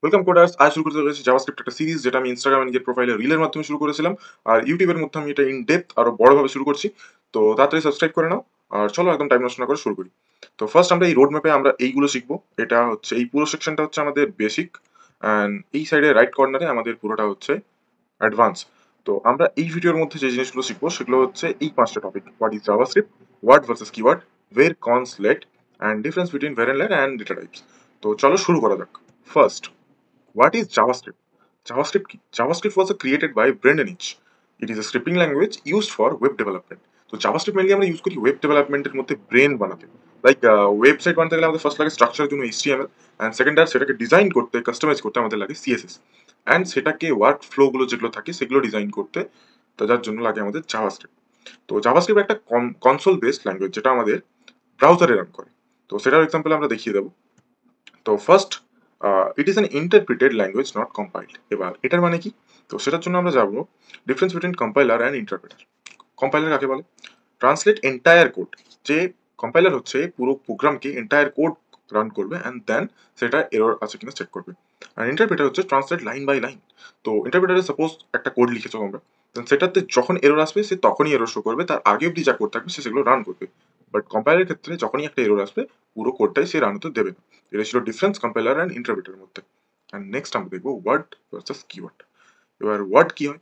Welcome coders. আজ শুরু করতে চলেছি জাভাস্ক্রিপ্ট একটা সিরিজ, যেটা আমি ইনস্টাগ্রামে নিজের প্রোফাইলে রিলের মাধ্যমে শুরু করেছিলাম। আর ইউটিউবের মধ্যে আমি এটা ইন ডেপথ আরো বড়ভাবে শুরু করছি। তো তাড়াতাড়ি সাবস্ক্রাইব করে নাও। আর চলো একদম টাইম নষ্ট না করে শুরু করি। তো ফার্স্ট আমরা এই রোড ম্যাপে আমরা এইগুলো শিখবো। এটা হচ্ছে এই পুরো সেকশনটা হচ্ছে আমাদের বেসিক, অ্যান্ড এই সাইডে রাইট কর্নারে আমাদের পুরোটা হচ্ছে অ্যাডভান্স। তো আমরা এই ভিডিওর মধ্যে যে জিনিসগুলো শিখবো সেগুলো হচ্ছে এই পাঁচটা topic: what is JavaScript, word versus keyword, var const let, and difference between var and let and data types. তো চলো শুরু করা যাক। First, what is JavaScript? JavaScript was created by Brendanich. It is a scripting language used for web development. তো JavaScript mainly আমরা use করি web ডেভেলপমেন্টের মধ্যে ব্রেন বানাতে। লাইক ওয়েবসাইট বানাতে গেলে আমাদের ফার্স্ট লাগে স্ট্রাকচারের জন্য এইচটিএমএল, অ্যান্ড সেকেন্ড আর সেটাকে ডিজাইন করতে কাস্টমাইজ করতে আমাদের লাগে সিএসএস, অ্যান্ড সেটাকে ওয়ার্ক ফ্লো গুলো যেগুলো থাকে সেগুলো ডিজাইন করতে তো যার জন্য লাগে আমাদের জাভাস্ক্রিপ্ট। তো জাভাস্ক্রিপ্ট একটা কনসোল বেসড ল্যাঙ্গুয়েজ যেটা আমাদের ব্রাউজারে রান করে। তো সেটার এক্সাম্পল আমরা দেখিয়ে দেবো। তো first, it is an interpreted language not compiled. এবার এটার মানে কি? তো সেটার জন্য আমরা যাবো difference between compiler and interpreter. Compiler কাকে বলে? Translate entire code. যে কম্পাইলার হচ্ছে পুরো প্রোগ্রামকে এন্টায়ার কোড রান করবে অ্যান্ড দেন সেটা এরর আছে কিনা চেক করবে। আর ইন্টারপ্রিটার হচ্ছে ট্রান্সলেট লাইন বাই লাইন। তো ইন্টারপ্রিটারে সাপোজ একটা কোড লিখেছো আমরা, দেন সেটাতে যখন এরর আসবে সে তখনই এরর শো করবে, তার আগে অব্দি যা কোড থাকবে সে সেগুলো রান করবে। বাট কম্পাইলারের ক্ষেত্রে যখনই একটা এরর আসবে পুরো কোডটাই সে রান হতে দেবে না। এটা ছিল ডিফারেন্স কম্পাইলার অ্যান্ড ইন্টারপ্রিটারের মধ্যে। অ্যান্ড নেক্সট আমরা দেখবো ওয়ার্ড ভার্সেস কিওয়ার্ড। এবার ওয়ার্ড কি হয়?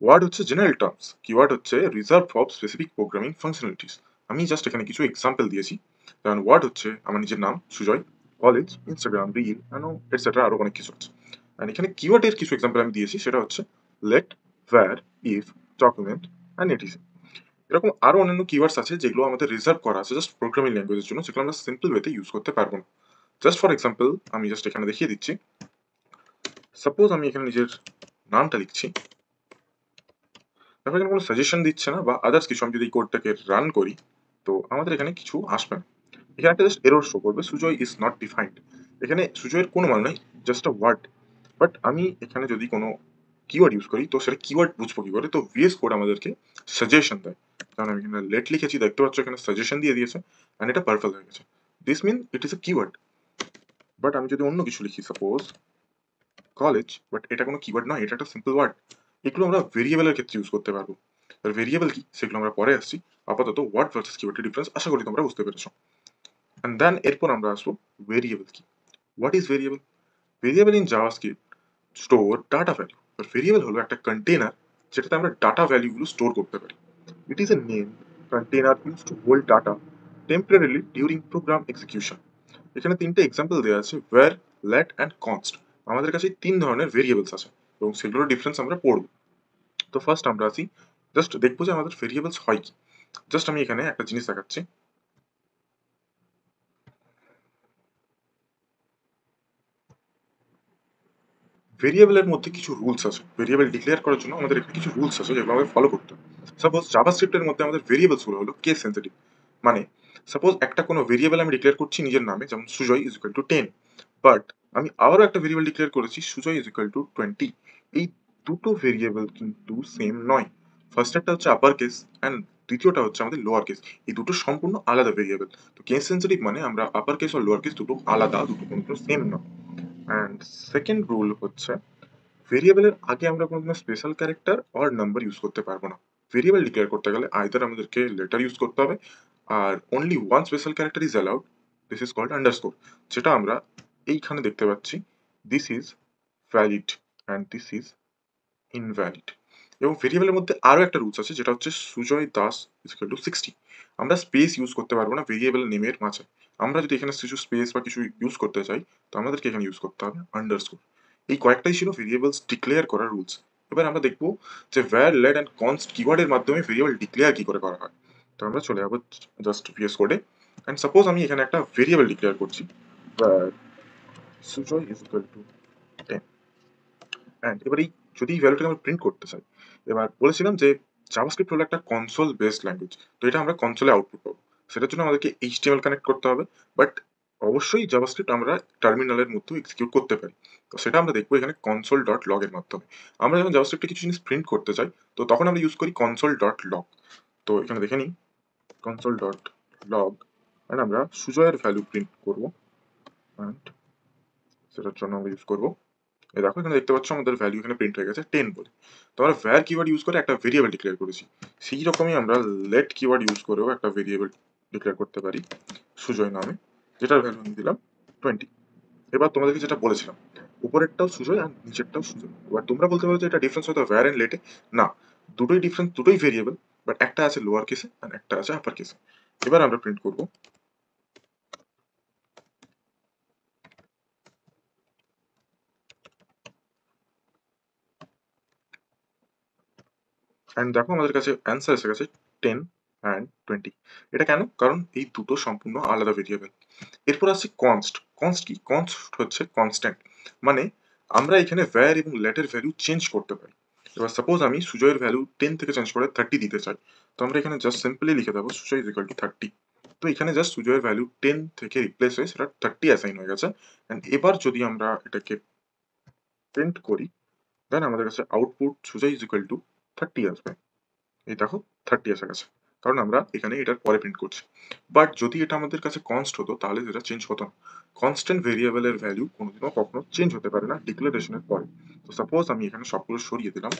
ওয়ার্ড হচ্ছে জেনারেল টার্মস, কিওয়ার্ড হচ্ছে reserve for specific programming functionalities. আমি জাস্ট এখানে কিছু এক্সাম্পল দিয়েছি। যেমন ওয়ার্ড হচ্ছে আমার নিজের নাম Sujoy, college, Instagram, reel, etcetera, আরো অনেক কিছু আছে। আর এখানে কিওয়ার্ডের কিছু এক্সাম্পল আমি দিয়েছি, সেটা হচ্ছে let, var, if, document and etc. এরকম আরো অন্যান্য কিওয়ার্ডস আছে যেগুলো আমাদের রিজার্ভ করা আছে জাস্ট প্রোগ্রামিং ল্যাঙ্গুয়েজের জন্য, যেগুলো আমরা সিম্পল ওয়েতে ইউজ করতে পারবো না। জাস্ট ফর এক্সাম্পল আমি জাস্ট এখানে দেখিয়ে দিচ্ছি। সাপোজ আমি এখানে নিজের নামটা লিখছি, দেখো এখানে কোনো সাজেশন দিচ্ছে না বা আদার্স কিছু। আমি যদি এই কোডটাকে রান করি তো আমাদের এখানে কিছু আসবে না। এখানে একটা জাস্ট এরর শো করবে, সুজয় ইজ নট ডিফাইন্ড। এখানে সুজয়ের কোনো মানে নাই, জাস্ট আ ওয়ার্ড। বাট আমি এখানে যদি কোনো কিওয়ার্ড ইউজ করি তো সেটা কিওয়ার্ড বুঝবো কি করে? তো ভিএস কোড আমাদেরকে সাজেশন দেয়। কারণ আমি এখানে লেট লিখেছি, দেখতে পাচ্ছ এখানে সাজেশন দিয়ে দিয়েছে, অ্যান্ড এটা পারপল হয়ে গেছে। This mean it is a keyword. But আমি যদি অন্য কিছু লিখি, সাপোজ কলেজ, বাট এটা কোনো কিওয়ার্ড নয়, এটা একটা সিম্পল ওয়ার্ড। এগুলো আমরা ভেরিয়েবলের ক্ষেত্রে ইউজ করতে পারবো। আর ভেরিয়েবল কি সেগুলো আমরা পরে আসছি। আপাতত ওয়ার্ড ভার্সেস কিওয়ার্ডের ডিফারেন্স আশা করি তোমরা বুঝতে পেরেছো। এন্ড দেন এরপর আমরা আসবো ভেরিয়েবল কি। What is variable? Variable in JavaScript store data value. আর ভেরিয়েবল হলো একটা কন্টেনার যেটাতে আমরা ডাটা ভ্যালুগুলো স্টোর করতে পারি। It is a name container use to hold data temporarily during program execution. এখানে তিনটে এক্সাম্পল দেওয়া আছে, ওয়্যার, লেট অ্যান্ড কনস্ট। আমাদের কাছে তিন ধরনের ভেরিয়েবলস আছে এবং সেগুলোর ডিফারেন্স আমরা পড়বো। তো ফার্স্ট আমরা আসি, জাস্ট দেখবো যে আমাদের ভেরিয়েবলস হয় কি। জাস্ট আমি এখানে একটা জিনিস দেখাচ্ছি। ভেরিয়েবলের মধ্যে কিছু রুলস আছে। ভেরিয়েবল ডিক্লেয়ার করার জন্য আমাদের এখানে কিছু রুলস আছে যেগুলো আমাদের ফলো করতে হবে। সাপোজ জাভাস্ক্রিপ্টের মধ্যে আমাদের ভেরিয়েবলস গুলো হলো কেস সেন্সিটিভ। মানে সাপোজ একটা কোনো ভেরিয়েবল আমি ডিক্লেয়ার করছি নিজের নামে, যেমন Sujoy is equal to 10, but আমি আবারও একটা ভেরিয়েবল ডিক্লেয়ার করেছি সুজয় ইজ ইকুয়াল টু 20। এই দুটো ভেরিয়েবল কিন্তু সেম নয়। ফার্স্ট একটা হচ্ছে আপার কেস অ্যান্ড দ্বিতীয়টা হচ্ছে আমাদের লোয়ার কেস। এই দুটো সম্পূর্ণ আলাদা ভেরিয়েবল। তো কেস সেন্সিটিভ মানে আমরা আপার কেস আর লোয়ার কেস দুটো আলাদা, দুটো কোনো সেম নয়। অ্যান্ড সেকেন্ড রুল হচ্ছে ভেরিয়েবলের আগে আমরা কোনো special character or number use করতে পারবো না। ভেরিয়েবল ডিক্লেয়ার করতে গেলে আইদার আমাদেরকে লেটার ইউজ করতে হবে, আর only one special character is allowed, this is called underscore. যেটা আমরা এইখানে দেখতে পাচ্ছি, this is valid and this is invalid. এবং ভেরিয়েবলের মধ্যে আরও একটা রুলস আছে যেটা হচ্ছে সুজয় দাস ইকুয়াল টু 60। আমরা স্পেস ইউজ করতে পারবো না ভেরিয়েবল নেমের মাঝে। আমরা যদি এখানে কিছু স্পেস বা কিছু ইউজ করতে চাই তো আমাদেরকে এখানে ইউজ করতে হবে আন্ডারস্কোর। এই কয়েকটাই ছিল ভেরিয়েবলস ডিক্লেয়ার করার রুলস। এবার আমরা দেখবো যে ভ্যার, লেট অ্যান্ড কনস্ট কিওয়ার্ডের মাধ্যমে ভেরিয়েবল ডিক্লেয়ার কি করে করা হয়। তো আমরা চলে যাবো জাস্ট ভিএস কোডে। অ্যান্ড সাপোজ আমি এখানে একটা ভেরিয়েবল ডিক্লেয়ার করছি, Sujoy is equal to 10। And এবার এই যদি এই ভ্যালুটাকে আমরা প্রিন্ট করতে চাই, এবার বলেছিলাম যে জাভাস্ক্রিপ্ট হলো একটা কনসোল বেসড ল্যাঙ্গুয়েজ। তো এটা আমরা কনসোলে আউটপুট পাবো। সেটার জন্য আমাদেরকে এইচটিএমএল কানেক্ট করতে হবে। বাট অবশ্যই জাভাস্ক্রিপ্ট আমরা টার্মিনালের মধ্যেও এক্সিকিউট করতে পারি। তো সেটা আমরা দেখবো এখানে কনসোল ডট লগ এর মাধ্যমে। আমরা যখন জাভাস্ক্রিপ্টে কিছু জিনিস প্রিন্ট করতে চাই তো তখন আমরা ইউজ করি কনসোল ডট লগ। তো এখানে দেখে নিই কনসোল ডট লগ, অ্যান্ড আমরা সুজয়ের ভ্যালু প্রিন্ট করবো, অ্যান্ড সেটার জন্য আমরা ইউজ করবো এই দেখো এখানে দেখতে পাচ্ছ আমাদের ভ্যালু এখানে প্রিন্ট হয়ে গেছে 10 বলে। তো আমরা var কিওয়ার্ড ইউজ করে একটা ভেরিয়েবল ডিক্লেয়ার করেছি। সেই রকমই আমরা let কিওয়ার্ড ইউজ করেও একটা ভেরিয়েবল ডিক্লেয়ার করতে পারি সুজয় নামে, যেটার ভ্যালু আমি দিলাম 20। এবার তোমাদেরকে যেটা বলেছিলাম, উপরেরটাও সুজয় আর নিচেরটাও সুজয়। এবার তোমরা বলতে পারো যে এটা ডিফারেন্স হয়তো var এন্ড let এ। না, দুটোই ডিফারেন্স, দুটোই ভেরিয়েবল, বাট একটা আছে লোয়ার কেসে আর একটা আছে আপার কেসে। এবার আমরা প্রিন্ট করব অ্যান্ড দেখো আমাদের কাছে অ্যান্সার এসে গেছে 10 অ্যান্ড 20। এটা কেন? কারণ এই দুটো সম্পূর্ণ আলাদা ভেরিয়েবল। এরপর আসছে কনস্ট। কনস্ট কি? কনস্ট হচ্ছে কনস্ট্যান্ট, মানে আমরা এখানে var এবং let এর ভ্যালু চেঞ্জ করতে পারি। এবার সাপোজ আমি সুজয়ের ভ্যালু 10 থেকে চেঞ্জ করে 30 দিতে চাই, তো আমরা এখানে জাস্ট সিম্পলি লিখে দেবো সুজয় ইজ ইকুয়াল টু 30। তো এখানে জাস্ট সুজয়ের ভ্যালু 10 থেকে রিপ্লেস হয়ে সেটা 30 অ্যাসাইন হয়ে গেছে। অ্যান্ড এবার যদি আমরা এটাকে প্রিন্ট করি, দেন আমাদের কাছে output Sujoy is equal to 30 আসবে। এই দেখো 30 এসে গেছে, কারণ আমরা এখানে এটার পরে প্রিন্ট করছি। বাট যদি এটা আমাদের কাছে কনস্ট হতো তাহলে সেটা চেঞ্জ হতো না। কনস্ট্যান্ট ভেরিয়েবলের ভ্যালু কোনোদিনও কখনো চেঞ্জ হতে পারে না ডিক্লারেশনের পরে। তো সাপোজ আমি এখানে সবগুলো সরিয়ে দিলাম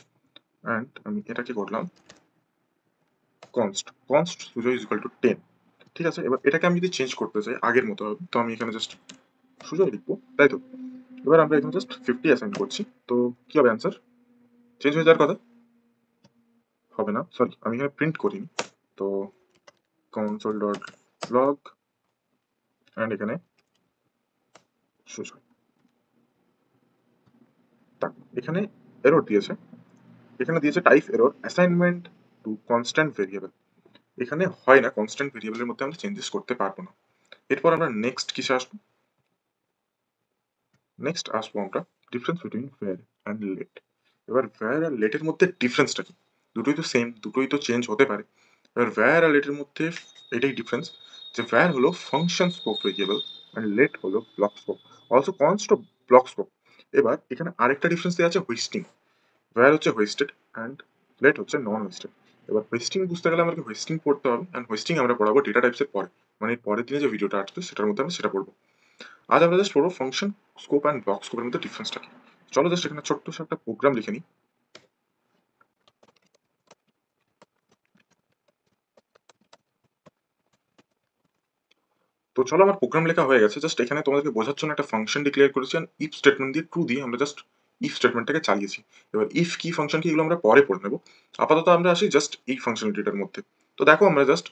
অ্যান্ড আমি এটাকে করলাম const Sujoy is equal to 10। ঠিক আছে, এবার এটাকে আমি যদি চেঞ্জ করতে চাই আগের মতো হবে, তো আমি এখানে জাস্ট সুজয় লিখবো, তাই তো। এবার আমরা এখানে জাস্ট 50 অ্যাসাইন করছি, তো কি হবে অ্যান্সার? চেঞ্জ হয়ে যাওয়ার কথা হবে না, সরি আমি এখানে প্রিন্ট করিনি। তো console ডট লগ অ্যান্ড এখানে সুজয়, এখানে এরর দিয়েছে, এখানে দিয়েছে type error assignment to constant variable. এখানে হয় না, কনস্ট্যান্ট ভেরিয়েবলের মধ্যে আমরা চেঞ্জেস করতে পারবো না। এরপর আমরা নেক্সট কিসে আসবো? নেক্সট আসবো আমরা difference between var and let। এবার var আর let এর মধ্যে ডিফারেন্সটা কি? দুটোই তো সেম, দুটোই তো চেঞ্জ হতে পারে। এবার var আর let এর মধ্যে এটাই ডিফারেন্স, যে var হলো function scope variable and let হলো block scope, also const of block scope. এবার এখানে আরেকটা ডিফারেন্স দেওয়া আছে হোয়েস্টিং। var হচ্ছে হোয়েস্টেড অ্যান্ড let হচ্ছে নন হোয়েস্টেড। এবার হোয়েস্টিং বুঝতে গেলে আমাকে হোয়েস্টিং পড়তে হবে, অ্যান্ড হোয়েস্টিং আমরা পড়াবো ডেটা টাইপসের পরে, মানে এর পরের দিনে যে ভিডিওটা আসবে সেটার মধ্যে আমরা সেটা পড়বো। আজ আমরা জাস্ট পড়বো ফাংশন স্কোপ অ্যান্ড ব্লক স্কোপের মধ্যে ডিফারেন্সটা কি। চলো জাস্ট এখানে ছোট্ট সে একটা প্রোগ্রাম লিখে নিই। তো চলো আমার প্রোগ্রাম লেখা হয়ে গেছে, জাস্ট এখানে তোমাদেরকে বোঝার জন্য একটা ফাংশন ডিক্লেয়ার করেছি, অ্যান্ড ইফ স্টেটমেন্ট দিয়ে ট্রু দিয়ে আমরা জাস্ট ইফ স্টেটমেন্টটাকে চালিয়েছি। এবার ইফ কি ফাংশন কি এগুলো আমরা পরে পড়ে নেবো, আপাতত আমরা আসি জাস্ট এই ফাংশনালিটিটার মধ্যে। তো দেখো আমরা just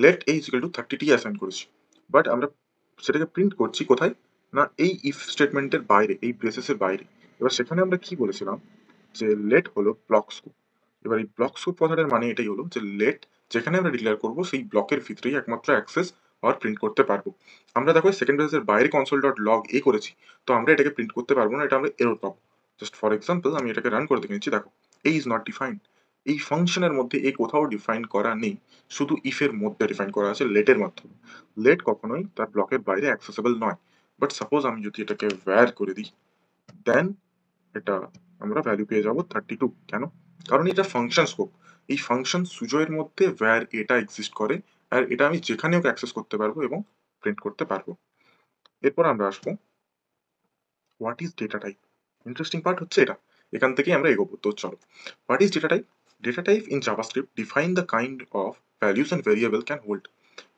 let a is equal to 30 assign করেছি, বাট আমরা সেটাকে প্রিন্ট করছি কোথায়? না এই ইফ স্টেটমেন্টের বাইরে, এই ব্রেসেসের বাইরে। এবার সেখানে আমরা কি বলেছিলাম, যে লেট হলো ব্লক স্কোপ। এবার এই ব্লক স্কোপ কথাটার মানে এটাই হলো যে লেট যেখানে আমরা ডিক্লেয়ার করবো সেই ব্লকের ভিতরেই একমাত্র অ্যাক্সেস আর প্রিন্ট করতে পারবো। আমরা দেখো সেকেন্ড ব্রেসের বাইরে কনসোল ডট লগ এ করেছি, তো আমরা এটাকে প্রিন্ট করতে পারবো না, এটা আমরা এরর পাবো। জাস্ট ফর এক্সাম্পল আমি এটাকে রান করে দেখে নিচ্ছি, দেখো এ ইজ নট ডিফাইন্ড। এই ফাংশনের মধ্যে এ কোথাও ডিফাইন করা নেই, শুধু ইফের মধ্যে ডিফাইন করা আছে লেটের মাধ্যমে। লেট কখনোই তার ব্লকের বাইরে অ্যাক্সেসেবল নয়। বাট সাপোজ আমি যদি এটাকে ভ্যার করে দিই, দেন এটা আমরা ভ্যালু পেয়ে যাবো 32। কেন? কারণ এটা ফাংশন স্কোপ। এই ফাংশন সুজয়ের মধ্যে var এটা এক্সিস্ট করে, আর এটা আমি যেখানে ওকে অ্যাক্সেস করতে পারবো এবং প্রিন্ট করতে পারবো। এরপর আমরা আসবো what is data type. Interesting part হচ্ছে এটা, এখান থেকেই আমরা এগোবো। তো চলো, what is data type? Data type in JavaScript define the kind of values and variable can hold.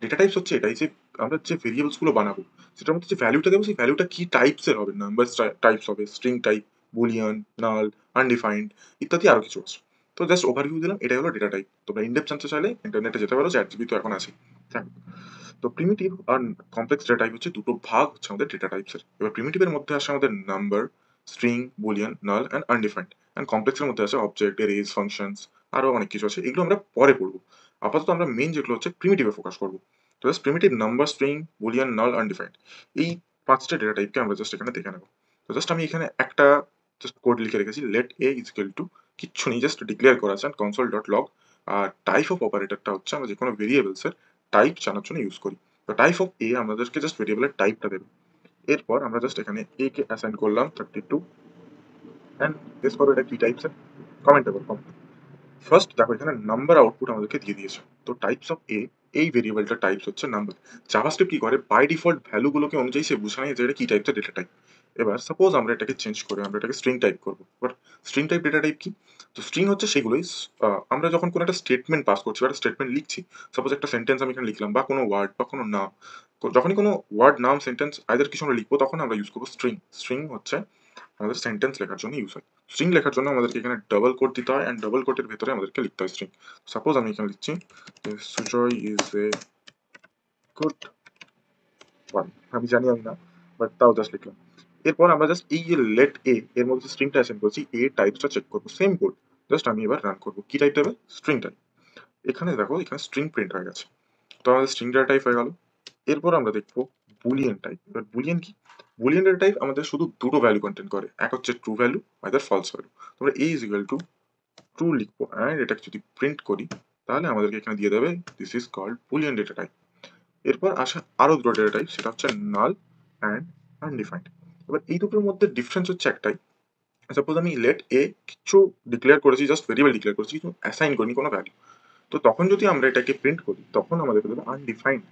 Data types হচ্ছে এটাই, যে আমরা যে ভেরিয়েবলস গুলো বানাবো সেটার মধ্যে যে ভ্যালুটা দেবো সেই ভ্যালুটা কি টাইপসের হবে, নাম্বার টাইপস হবে, string type, Boolean, null, undefined ইত্যাদি আরো কিছু আছে। তো জাস্ট ওভারভিউ দিলাম, এটাই হলো ডেটা টাইপ। তোমরা ইনডেপথ জানতে চাইলে ইন্টারনেটে যেতে পারো, চ্যাট জিপি তো এখন আছে। তো প্রিমিটিভ আর কমপ্লেক্স ডেটা টাইপ হচ্ছে দুটো ভাগ হচ্ছে আমাদের ডেটা টাইপসের। এবার প্রিমিটিভের মধ্যে আসে আমাদের number, string, boolean, null and undefined. And কমপ্লেক্সের মধ্যে আছে অবজেক্ট, এরেজ, ফাংশনস, আরো অনেক কিছু আছে, এগুলো আমরা পরে পড়বো। আপাতত আমরা মেইন যেগুলো হচ্ছে প্রিমিটিভে ফোকাস করবো। তো just primitive, number, string, boolean, null, undefined, এই পাঁচটা ডেটা টাইপকে আমরা জাস্ট এখানে দেখে নেবো। তো জাস্ট আমি এখানে একটা জাস্ট কোড লিখে রেখেছি, let a is equal to কিচ্ছু নেই, জাস্ট ডিক্লেয়ার করা আছে কনসোল ডট লগ। আর টাইপ অফ অপারেটরটা হচ্ছে আমরা যে কোনো ভেরিয়েবলসের টাইপ জানার জন্য ইউজ করি। তো টাইপ অফ এ আমাদেরকে জাস্ট ভেরিয়েবলের টাইপটা দেবে। এরপর আমরা জাস্ট এখানে এ কে অ্যাসাইন করলাম 32 অ্যান্ড গেস করো এটা কি টাইপস এর? কমেন্টেবল কম। ফার্স্ট দেখো এখানে নাম্বার আউটপুট আমাদেরকে দিয়ে দিয়েছে, তো টাইপস অফ এ, এই ভেরিয়েবলটা টাইপস হচ্ছে নাম্বার। জাভাস্ক্রিপ্ট কি করে, বাই ডিফল্ট ভ্যালুগুলোকে অনুযায়ী সে বুঝে নেয় যে এটা কি টাইপসের ডেটা টাইপ। এবার সাপোজ আমরা এটাকে চেঞ্জ করে আমরা এটাকে স্ট্রিং টাইপ করবো। এবার স্ট্রিং টাইপ ডেটা টাইপ কি? তো স্ট্রিং হচ্ছে সেগুলোই আমরা যখন কোনো একটা স্টেটমেন্ট পাস করছি বা একটা স্টেটমেন্ট লিখছি, সাপোজ একটা সেন্টেন্স আমি এখানে লিখলাম বা কোনো ওয়ার্ড বা কোনো নাম, যখনই কোনো ওয়ার্ড, নাম, সেন্টেন্স আইদার কিছু আমরা লিখবো তখন আমরা ইউজ করবো স্ট্রিং। স্ট্রিং হচ্ছে আমাদের সেন্টেন্স লেখার জন্য ইউজ হয়। স্ট্রিং লেখার জন্য আমাদেরকে এখানে ডাবল কোট দিতে হয়, অ্যান্ড ডাবল কোটের ভেতরে আমাদেরকে লিখতে হয় স্ট্রিং। সাপোজ আমি এখানে লিখছি যে Sujoy is a good one, আমি জানি আমি না, বাট তাও জাস্ট লিখলাম। এরপর আমরা জাস্ট এই যে লেট এ এর মধ্যে স্ট্রিংটা অ্যাসাইন করছি, এ টাইপসটা চেক করবো, সেম কোড, জাস্ট আমি এবার রান করবো। কি টাইপ দেবে? String type. এখানে দেখো এখানে স্ট্রিং প্রিন্ট হয়ে গেছে, তো আমাদের স্ট্রিং ডেটা টাইপ হয়ে গেল। এরপর আমরা দেখবো বুলিয়ান টাইপ। এবার বুলিয়ান কি? বুলিয়ান ডেটা টাইপ আমাদের শুধু দুটো ভ্যালু কন্টেন্ট করে, এক হচ্ছে true value, either false value. তোমরা a is equal to true লিখবো, অ্যান্ড এটাকে যদি প্রিন্ট করি তাহলে আমাদেরকে এখানে দিয়ে দেবে this is called Boolean data type. এরপর আসে আরো দুটো ডেটা টাইপ, সেটা হচ্ছে নাল অ্যান্ড আনডিফাইন্ড। এবার এই দুটোর মধ্যে ডিফারেন্স হচ্ছে একটাই, সাপোজ আমি লেট এ কিছু ডিক্লেয়ার করেছি, জাস্ট ভেরিয়েবল ডিক্লেয়ার করেছি, কিছু অ্যাসাইন করিনি কোনো ভ্যালু। তো তখন যদি আমরা এটাকে প্রিন্ট করি তখন আমাদের দেবে আনডিফাইন্ড,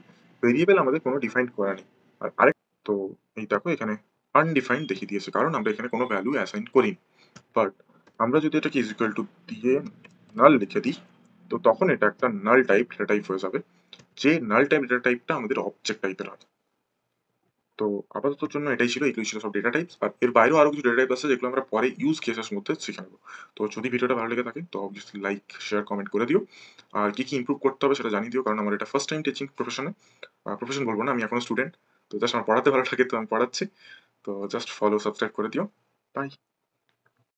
ভেরিয়েবল আমাদের কোনো ডিফাইন্ড করা নেই। আর আরেক, তো এই দেখো এখানে আনডিফাইন্ড দেখিয়ে দিয়েছে কারণ আমরা এখানে কোনো ভ্যালু অ্যাসাইন করিনি। বাট আমরা যদি এটাকে ইজ ইকুয়াল টু দিয়ে নাল লিখে দিই, তো তখন এটা একটা নাল টাইপ ডেটা টাইপ হয়ে যাবে, যে নাল টাইপ ডেটা টাইপটা আমাদের অবজেক্ট টাইপের হয়। তো আপাতত জন্য এটাই ছিল, এগুলোই ছিল সব ডেটা টাইপস। আর এর বাইরেও আরো কিছু ডেটা টাইপ আছে যেগুলো আমরা পরে ইউজ কেসের মধ্যে শিখে নেবো। তো যদি ভিডিওটা ভালো লেগে থাকে তো অবভিয়াসলি লাইক, শেয়ার, কমেন্ট করে দিও। আর কি কি ইমপ্রুভ করতে হবে সেটা জানিয়ে দিও, কারণ আমার এটা ফার্স্ট টাইম টিচিং প্রফেশনে। প্রফেশন বলবো না, আমি এখনো স্টুডেন্ট। তো জাস্ট আমার পড়াতে ভালো লাগে তো আমি পড়াচ্ছি। তো জাস্ট ফলো, সাবস্ক্রাইব করে দিও। বাই।